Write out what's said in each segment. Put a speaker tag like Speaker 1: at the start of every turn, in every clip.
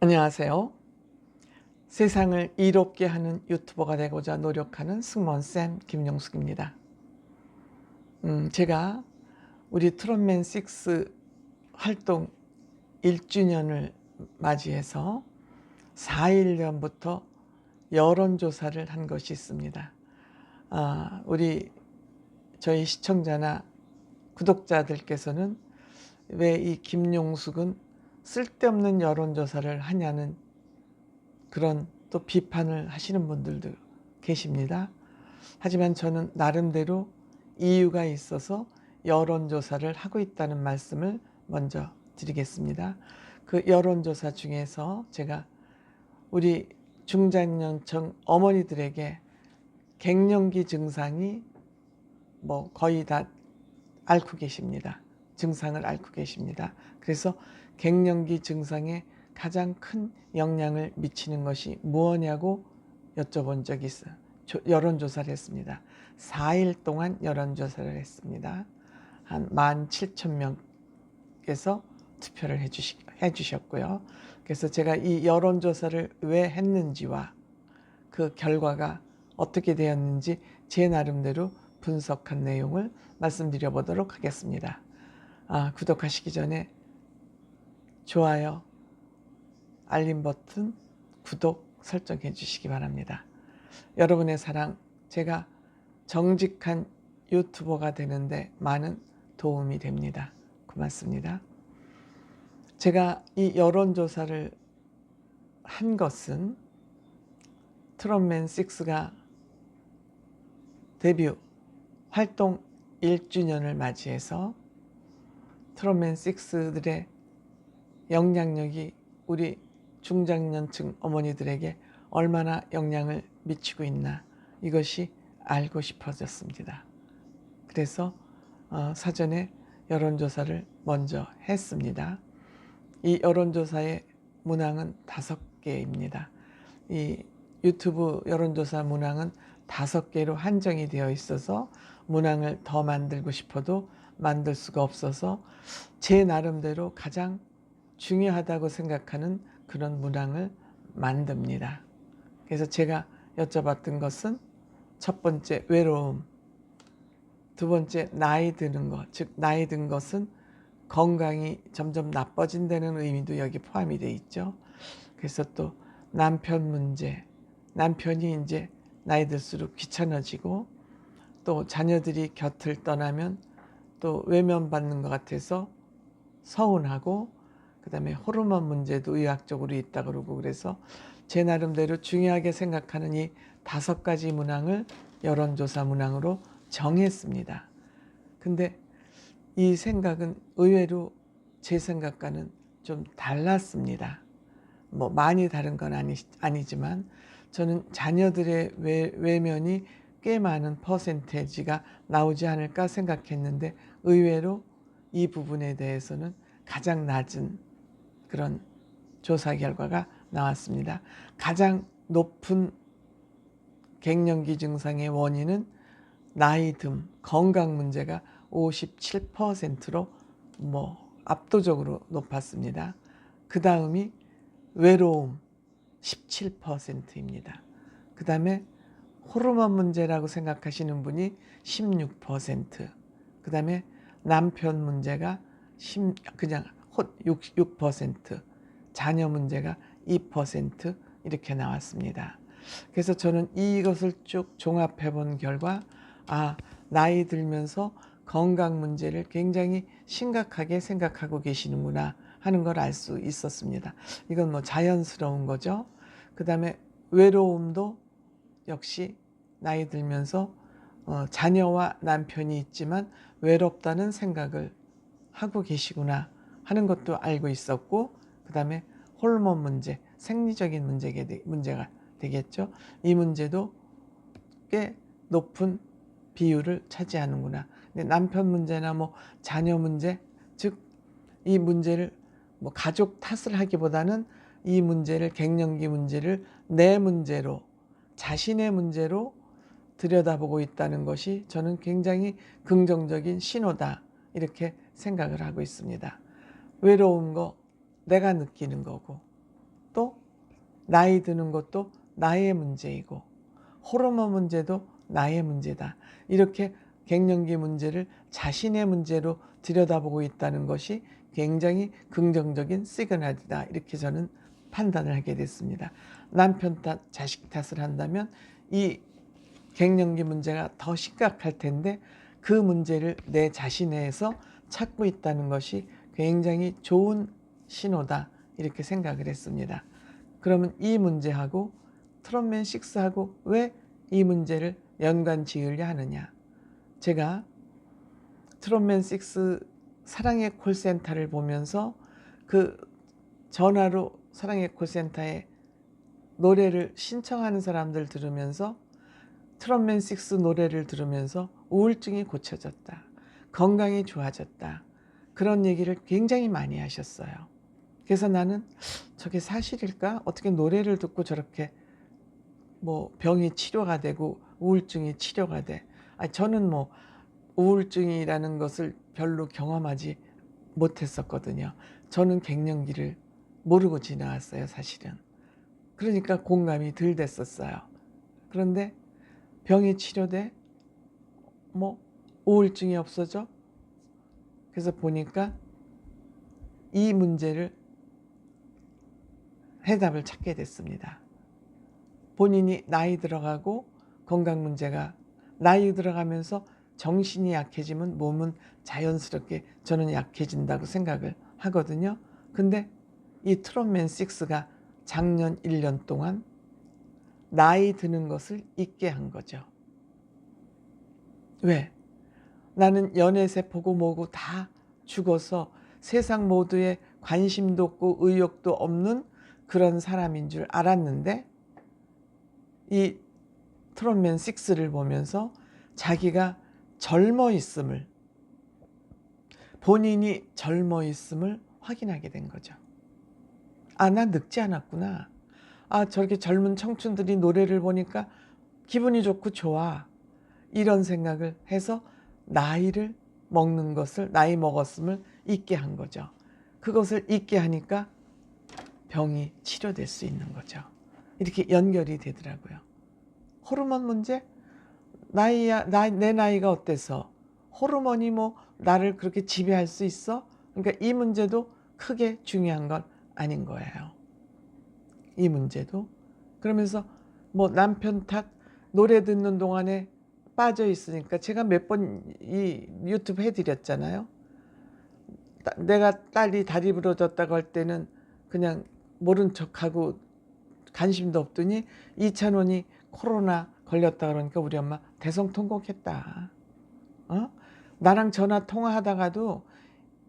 Speaker 1: 안녕하세요. 세상을 이롭게 하는 유튜버가 되고자 노력하는 승무원쌤 김용숙입니다. 제가 우리 트롯맨 6 활동 1주년을 맞이해서 4일 전부터 여론조사를 한 것이 있습니다. 저희 시청자나 구독자들께서는 왜 이 김용숙은 쓸데없는 여론조사를 하냐는 그런 또 비판을 하시는 분들도 계십니다. 하지만 저는 나름대로 이유가 있어서 여론조사를 하고 있다는 말씀을 먼저 드리겠습니다. 그 여론조사 중에서 제가 우리 중장년층 어머니들에게 갱년기 증상이 거의 다 앓고 계십니다. 증상을 앓고 계십니다. 그래서 갱년기 증상에 가장 큰 영향을 미치는 것이 무엇냐고 여쭤본 적이 있어요. 여론조사를 했습니다. 4일 동안 여론조사를 했습니다. 한 17,000명께서 투표를 해주셨고요. 그래서 제가 이 여론조사를 왜 했는지와 그 결과가 어떻게 되었는지 제 나름대로 분석한 내용을 말씀드려 보도록 하겠습니다. 구독하시기 전에 좋아요, 알림 버튼, 구독 설정해 주시기 바랍니다. 여러분의 사랑, 제가 정직한 유튜버가 되는데 많은 도움이 됩니다. 고맙습니다. 제가 이 여론조사를 한 것은 트롯맨 6가 데뷔 활동 1주년을 맞이해서 트롯맨 6들의 영향력이 우리 중장년층 어머니들에게 얼마나 영향을 미치고 있나, 이것이 알고 싶어졌습니다. 그래서 사전에 여론조사를 먼저 했습니다. 이 여론조사의 문항은 5개입니다. 이 유튜브 여론조사 문항은 5개로 한정이 되어 있어서 문항을 더 만들고 싶어도 만들 수가 없어서 제 나름대로 가장 중요하다고 생각하는 그런 문항을 만듭니다. 그래서 제가 여쭤봤던 것은 첫 번째 외로움, 두 번째 나이 드는 것, 즉 나이 든 것은 건강이 점점 나빠진다는 의미도 여기 포함이 돼 있죠. 그래서 또 남편 문제, 남편이 이제 나이 들수록 귀찮아지고 또 자녀들이 곁을 떠나면 또 외면받는 것 같아서 서운하고, 그 다음에 호르몬 문제도 의학적으로 있다 그러고, 그래서 제 나름대로 중요하게 생각하는 이 5가지 문항을 여론조사 문항으로 정했습니다. 근데 이 생각은 의외로 제 생각과는 좀 달랐습니다. 많이 다른 건 아니지만 저는 자녀들의 외면이 꽤 많은 퍼센테이지가 나오지 않을까 생각했는데 의외로 이 부분에 대해서는 가장 낮은 그런 조사 결과가 나왔습니다. 가장 높은 갱년기 증상의 원인은 나이 듦, 건강 문제가 57%로 압도적으로 높았습니다. 그 다음이 외로움 17%입니다. 그 다음에 호르몬 문제라고 생각하시는 분이 16%, 그 다음에 남편 문제가 그냥 6%, 자녀 문제가 2% 이렇게 나왔습니다. 그래서 저는 이것을 쭉 종합해 본 결과 나이 들면서 건강 문제를 굉장히 심각하게 생각하고 계시는구나 하는 걸 알 수 있었습니다. 이건 자연스러운 거죠. 그 다음에 외로움도 역시 나이 들면서 자녀와 남편이 있지만 외롭다는 생각을 하고 계시구나 하는 것도 알고 있었고, 그 다음에 호르몬 문제, 생리적인 문제가 되겠죠. 이 문제도 꽤 높은 비율을 차지하는구나. 근데 남편 문제나 자녀 문제, 즉 이 문제를 가족 탓을 하기보다는 이 문제를, 갱년기 문제를 내 문제로, 자신의 문제로 들여다보고 있다는 것이 저는 굉장히 긍정적인 신호다, 이렇게 생각을 하고 있습니다. 외로운 거 내가 느끼는 거고, 나이 드는 것도 나의 문제이고 호르몬 문제도 나의 문제다. 이렇게 갱년기 문제를 자신의 문제로 들여다보고 있다는 것이 굉장히 긍정적인 시그널이다. 이렇게 저는 판단을 하게 됐습니다. 남편 탓, 자식 탓을 한다면 이 갱년기 문제가 더 심각할 텐데 그 문제를 내 자신에서 찾고 있다는 것이 굉장히 좋은 신호다. 이렇게 생각을 했습니다. 그러면 이 문제하고 트롯맨 6하고 왜 이 문제를 연관 지으려 하느냐. 제가 트롯맨 6 사랑의 콜센터를 보면서 그 전화로 사랑의 콜센터에 노래를 신청하는 사람들 들으면서 트롯맨 6 노래를 들으면서 우울증이 고쳐졌다. 건강이 좋아졌다. 그런 얘기를 굉장히 많이 하셨어요. 그래서 나는 저게 사실일까? 어떻게 노래를 듣고 저렇게 뭐 병이 치료가 되고 우울증이 치료가 돼. 저는 뭐 우울증이라는 것을 별로 경험하지 못했었거든요. 저는 갱년기를 모르고 지나왔어요, 사실은. 그러니까 공감이 덜 됐었어요. 그런데 병이 치료돼? 뭐 우울증이 없어져? 그래서 보니까 이 문제를 해답을 찾게 됐습니다. 본인이 나이 들어가고 건강 문제가 나이 들어가면서 정신이 약해지면 몸은 자연스럽게 저는 약해진다고 생각을 하거든요. 근데 이 트롯맨 6가 작년 1년 동안 나이 드는 것을 잊게 한 거죠. 왜? 나는 연애세포고 뭐고 다 죽어서 세상 모두에 관심도 없고 의욕도 없는 그런 사람인 줄 알았는데 이 트롯맨 6를 보면서 자기가 젊어 있음을 본인이 젊어 있음을 확인하게 된 거죠. 나 늙지 않았구나. 저렇게 젊은 청춘들이 노래를 보니까 기분이 좋고 좋아. 이런 생각을 해서 나이를 먹는 것을 나이 먹었음을 잊게 한 거죠. 그것을 잊게 하니까 병이 치료될 수 있는 거죠. 이렇게 연결이 되더라고요. 호르몬 문제? 내 나이가 어때서? 호르몬이 뭐 나를 그렇게 지배할 수 있어? 그러니까 이 문제도 크게 중요한 건 아닌 거예요. 이 문제도. 그러면서 뭐 남편 탓 노래 듣는 동안에 빠져 있으니까 제가 몇 번 이 유튜브 해드렸잖아요. 내가 딸이 다리 부러졌다고 할 때는 그냥 모른 척하고 관심도 없더니 이찬원이 코로나 걸렸다 그러니까 우리 엄마 대성통곡했다. 나랑 전화 통화하다가도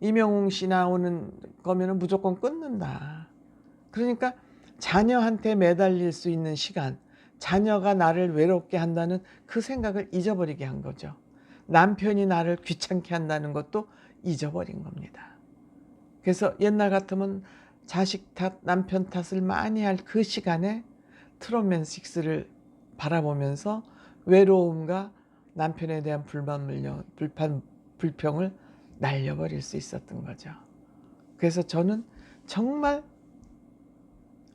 Speaker 1: 이명웅 씨 나오는 거면은 무조건 끊는다. 그러니까 자녀한테 매달릴 수 있는 시간, 자녀가 나를 외롭게 한다는 그 생각을 잊어버리게 한 거죠. 남편이 나를 귀찮게 한다는 것도 잊어버린 겁니다. 그래서 옛날 같으면 자식 탓, 남편 탓을 많이 할 그 시간에 트롯맨 6를 바라보면서 외로움과 남편에 대한 불평을 날려버릴 수 있었던 거죠. 그래서 저는 정말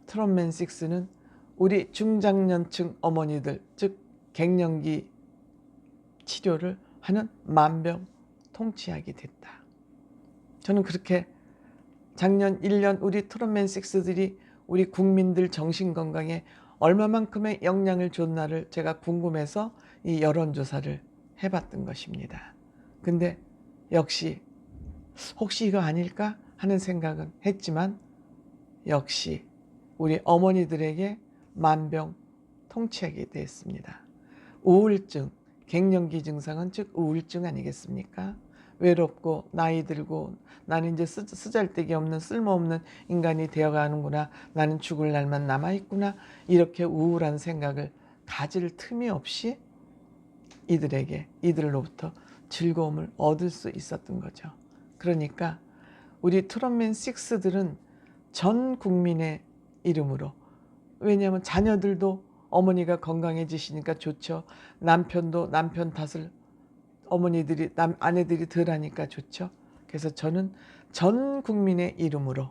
Speaker 1: 트롯맨 6는 우리 중장년층 어머니들, 즉 갱년기 치료를 하는 만병통치약이 됐다. 저는 그렇게 작년 1년 우리 트롯맨 6들이 우리 국민들 정신건강에 얼마만큼의 영향을 줬나를 제가 궁금해서 이 여론조사를 해봤던 것입니다. 근데 역시 혹시 이거 아닐까 하는 생각은 했지만 역시 우리 어머니들에게 만병통치약이 되었습니다. 우울증, 갱년기 증상은 즉 우울증 아니겠습니까? 외롭고 나이 들고 나는 이제 쓰잘데기 없는 쓸모없는 인간이 되어가는구나. 나는 죽을 날만 남아있구나. 이렇게 우울한 생각을 가질 틈이 없이 이들로부터 즐거움을 얻을 수 있었던 거죠. 그러니까 우리 트롯맨 6들은 전 국민의 이름으로, 왜냐하면 자녀들도 어머니가 건강해지시니까 좋죠. 남편도 남편 탓을 아내들이 덜 하니까 좋죠. 그래서 저는 전 국민의 이름으로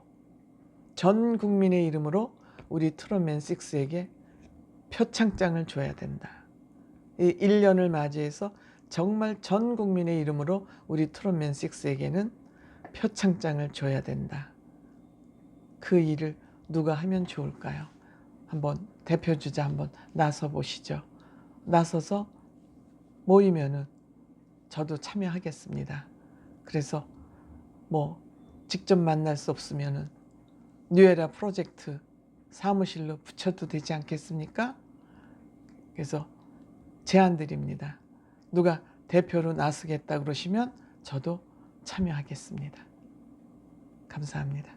Speaker 1: 우리 트롯맨 6에게 표창장을 줘야 된다. 이 1년을 맞이해서 정말 전 국민의 이름으로 우리 트롯맨 6에게는 표창장을 줘야 된다. 그 일을 누가 하면 좋을까요? 한번 대표주자 한번 나서 보시죠. 나서서 모이면은 저도 참여하겠습니다. 그래서 뭐 직접 만날 수 없으면은 뉴에라 프로젝트 사무실로 붙여도 되지 않겠습니까? 그래서 제안 드립니다. 누가 대표로 나서겠다 그러시면 저도 참여하겠습니다. 감사합니다.